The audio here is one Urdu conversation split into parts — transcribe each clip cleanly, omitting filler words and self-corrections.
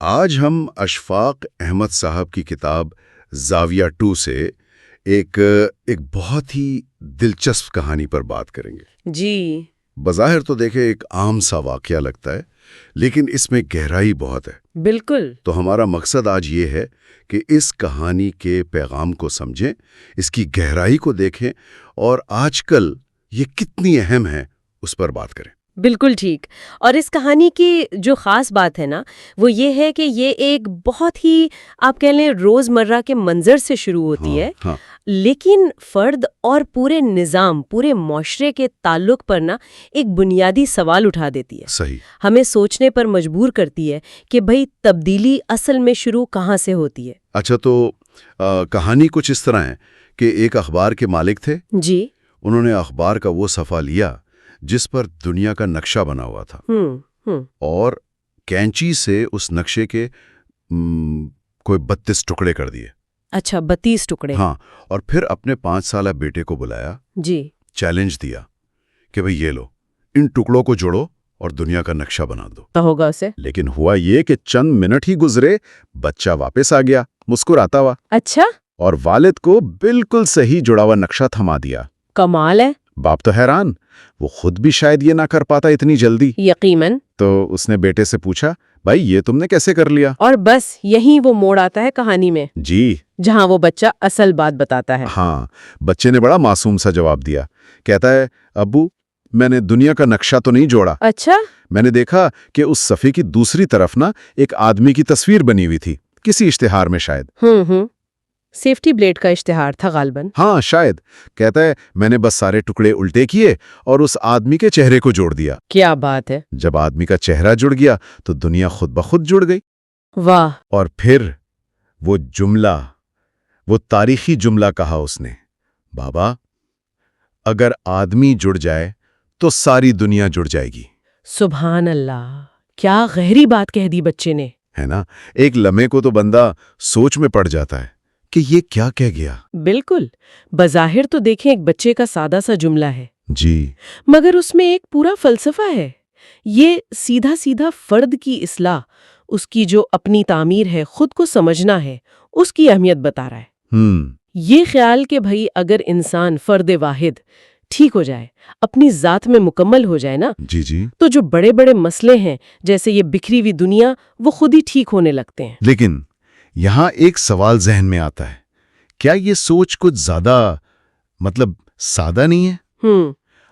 آج ہم اشفاق احمد صاحب کی کتاب زاویہ 2 سے ایک بہت ہی دلچسپ کہانی پر بات کریں گے۔ جی بظاہر تو دیکھیں ایک عام سا واقعہ لگتا ہے، لیکن اس میں گہرائی بہت ہے۔ بالکل۔ تو ہمارا مقصد آج یہ ہے کہ اس کہانی کے پیغام کو سمجھیں، اس کی گہرائی کو دیکھیں اور آج کل یہ کتنی اہم ہے اس پر بات کریں۔ بالکل ٹھیک۔ اور اس کہانی کی جو خاص بات ہے نا وہ یہ ہے کہ یہ ایک بہت ہی آپ کہہ لیں روزمرہ کے منظر سے شروع ہوتی ہے، لیکن فرد اور پورے نظام، پورے معاشرے کے تعلق پر نا ایک بنیادی سوال اٹھا دیتی ہے۔ صحیح۔ ہمیں سوچنے پر مجبور کرتی ہے کہ بھئی تبدیلی اصل میں شروع کہاں سے ہوتی ہے۔ اچھا، تو کہانی کچھ اس طرح ہے کہ ایک اخبار کے مالک تھے۔ جی۔ انہوں نے اخبار کا وہ صفحہ لیا جس پر دنیا کا نقشہ بنا ہوا تھا، اور کینچی سے اس نقشے کے کوئی 32 ٹکڑے کر دیے۔ اچھا، 32 ٹکڑے؟ ہاں، اور پھر اپنے 5 سالہ بیٹے کو بلایا، جی، چیلنج دیا کہ بھئی یہ لو، ان ٹکڑوں کو جوڑو اور دنیا کا نقشہ بنا دو۔ تو ہوگا اسے؟ لیکن ہوا یہ کہ چند منٹ ہی گزرے، بچہ واپس آ گیا مسکراتا ہوا۔ اچھا؟ اور والد کو بالکل صحیح جڑا ہوا نقشہ تھما دیا۔ کمال ہے۔ باپ تو حیران، وہ خود بھی شاید یہ نہ کر پاتا اتنی جلدی۔ یقیناً۔ تو اس نے بیٹے سے پوچھا، بھائی یہ تم نے کیسے کر لیا؟ اور بس یہیں وہ موڑ آتا ہے کہانی میں، جی، جہاں وہ بچہ اصل بات بتاتا ہے۔ ہاں، بچے نے بڑا معصوم سا جواب دیا، کہتا ہے، ابو میں نے دنیا کا نقشہ تو نہیں جوڑا۔ اچھا؟ میں نے دیکھا کہ اس صفحے کی دوسری طرف نا ایک آدمی کی تصویر بنی ہوئی تھی، کسی اشتہار میں شاید۔ سیفٹی بلیڈ کا اشتہار تھا غالباً۔ ہاں شاید۔ کہتا ہے میں نے بس سارے ٹکڑے الٹے کیے اور اس آدمی کے چہرے کو جوڑ دیا۔ کیا بات ہے! جب آدمی کا چہرہ جڑ گیا تو دنیا خود بخود جڑ گئی۔ واہ! اور پھر وہ تاریخی جملہ کہا اس نے، بابا اگر آدمی جڑ جائے تو ساری دنیا جڑ جائے گی۔ سبحان اللہ! کیا گہری بات کہہ دی بچے نے، ہے نا؟ ایک لمحے کو تو بندہ سوچ میں پڑ جاتا ہے کہ یہ کیا کہہ گیا۔ بالکل۔ بظاہر تو دیکھیں ایک بچے کا سادہ سا جملہ ہے، جی، مگر اس میں ایک پورا فلسفہ ہے۔ یہ سیدھا سیدھا فرد کی اصلاح، اس کی جو اپنی تعمیر ہے، خود کو سمجھنا ہے، اس کی اہمیت بتا رہا ہے۔ یہ خیال کہ بھئی اگر انسان فرد واحد ٹھیک ہو جائے، اپنی ذات میں مکمل ہو جائے نا، جی، تو جو بڑے بڑے مسئلے ہیں جیسے یہ بکھری ہوئی دنیا، وہ خود ہی ٹھیک ہونے لگتے ہیں۔ لیکن یہاں ایک سوال ذہن میں آتا ہے، کیا یہ سوچ کچھ زیادہ سادہ نہیں ہے؟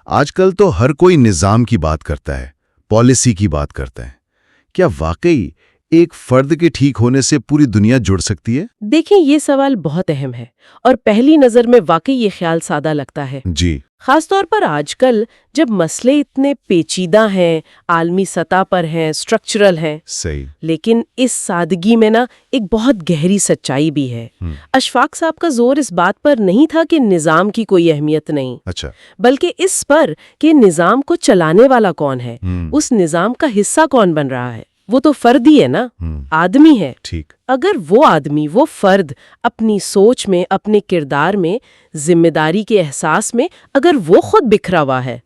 آج کل تو ہر کوئی نظام کی بات کرتا ہے، پالیسی کی بات کرتا ہے۔ کیا واقعی ایک فرد کے ٹھیک ہونے سے پوری دنیا جڑ سکتی ہے؟ دیکھیں یہ سوال بہت اہم ہے، اور پہلی نظر میں واقعی یہ خیال سادہ لگتا ہے۔ جی، خاص طور پر آج کل جب مسئلے اتنے پیچیدہ ہیں، عالمی سطح پر ہیں، سٹرکچرل ہیں۔ صحیح۔ لیکن اس سادگی میں نا ایک بہت گہری سچائی بھی ہے۔ اشفاق صاحب کا زور اس بات پر نہیں تھا کہ نظام کی کوئی اہمیت نہیں، اچھا، بلکہ اس پر کہ نظام کو چلانے والا کون ہے، اس نظام کا حصہ کون بن رہا ہے۔ وہ تو فرد ہی ہے نا، آدمی ہے۔ ٹھیک۔ اگر وہ آدمی، وہ فرد اپنی سوچ میں، اپنے کردار میں، ذمہ داری کے احساس میں اگر وہ خود بکھرا ہوا ہے،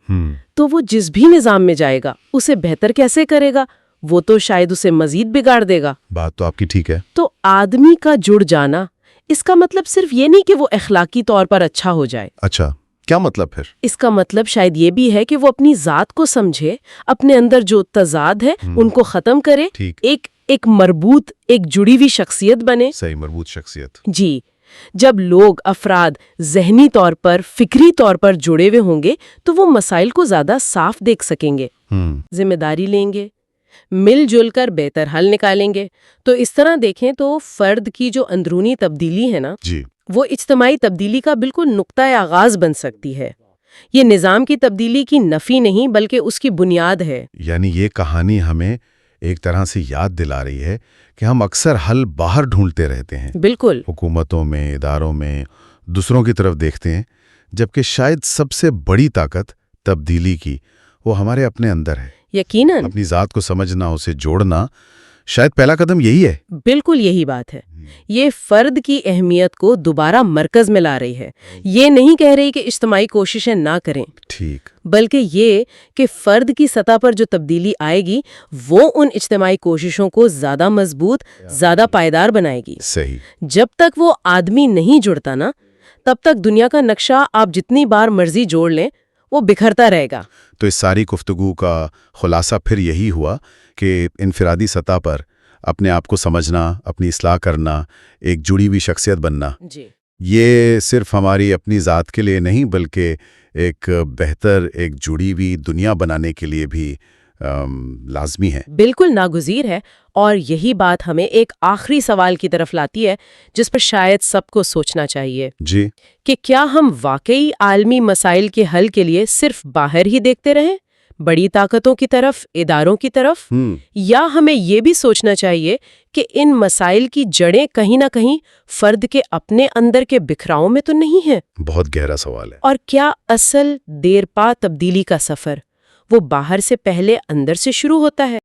تو وہ جس بھی نظام میں جائے گا اسے بہتر کیسے کرے گا؟ وہ تو شاید اسے مزید بگاڑ دے گا۔ بات تو آپ کی ٹھیک ہے۔ تو آدمی کا جڑ جانا، اس کا مطلب صرف یہ نہیں کہ وہ اخلاقی طور پر اچھا ہو جائے۔ اچھا، کیا مطلب پھر؟ اس کا مطلب شاید یہ بھی ہے کہ وہ اپنی ذات کو سمجھے، اپنے اندر جو تضاد ہے ان کو ختم کرے، ایک مربوط، ایک جڑی ہوئی شخصیت بنے۔ صحیح، مربوط شخصیت۔ جی، جب لوگ، افراد ذہنی طور پر، فکری طور پر جڑے ہوئے ہوں گے تو وہ مسائل کو زیادہ صاف دیکھ سکیں گے، ذمہ داری لیں گے، مل جل کر بہتر حل نکالیں گے۔ تو اس طرح دیکھیں تو فرد کی جو اندرونی تبدیلی ہے نا، وہ اجتماعی تبدیلی کا بالکل نقطۂ آغاز بن سکتی ہے۔ یہ نظام کی تبدیلی کی نفی نہیں بلکہ اس کی بنیاد ہے۔ یعنی یہ کہانی ہمیں ایک طرح سے یاد دلا رہی ہے کہ ہم اکثر حل باہر ڈھونڈتے رہتے ہیں، بالکل، حکومتوں میں، اداروں میں، دوسروں کی طرف دیکھتے ہیں، جبکہ شاید سب سے بڑی طاقت تبدیلی کی وہ ہمارے اپنے اندر ہے۔ یقیناً۔ اپنی ذات کو سمجھنا، اسے جوڑنا، شاید پہلا قدم یہی ہے۔ بالکل یہی بات ہے۔ یہ فرد کی اہمیت کو دوبارہ مرکز میں لا رہی ہے۔ یہ نہیں کہہ رہی کہ اجتماعی کوششیں نہ کریں، ٹھیک، بلکہ یہ کہ فرد کی سطح پر جو تبدیلی آئے گی وہ ان اجتماعی کوششوں کو زیادہ مضبوط، زیادہ پائیدار بنائے گی۔ صحیح۔ جب تک وہ آدمی نہیں جڑتا نا، تب تک دنیا کا نقشہ آپ جتنی بار مرضی جوڑ لیں وہ بکھرتا رہے گا۔ تو اس ساری گفتگو کا خلاصہ پھر یہی ہوا کہ انفرادی سطح پر اپنے آپ کو سمجھنا، اپنی اصلاح کرنا، ایک جڑی ہوئی شخصیت بننا، جی، یہ صرف ہماری اپنی ذات کے لیے نہیں بلکہ ایک بہتر، ایک جڑی ہوئی دنیا بنانے کے لیے بھی لازمی ہے۔ بالکل ناگزیر ہے۔ اور یہی بات ہمیں ایک آخری سوال کی طرف لاتی ہے جس پر شاید سب کو سوچنا چاہیے، جی، کہ کیا ہم واقعی عالمی مسائل کے حل کے لیے صرف باہر ہی دیکھتے رہیں، بڑی طاقتوں کی طرف، اداروں کی طرف، یا ہمیں یہ بھی سوچنا چاہیے کہ ان مسائل کی جڑیں کہیں نہ کہیں فرد کے اپنے اندر کے بکھراؤ میں تو نہیں ہیں؟ بہت گہرا سوال ہے۔ اور کیا اصل دیر پا تبدیلی کا سفر وہ باہر سے پہلے اندر سے شروع ہوتا ہے؟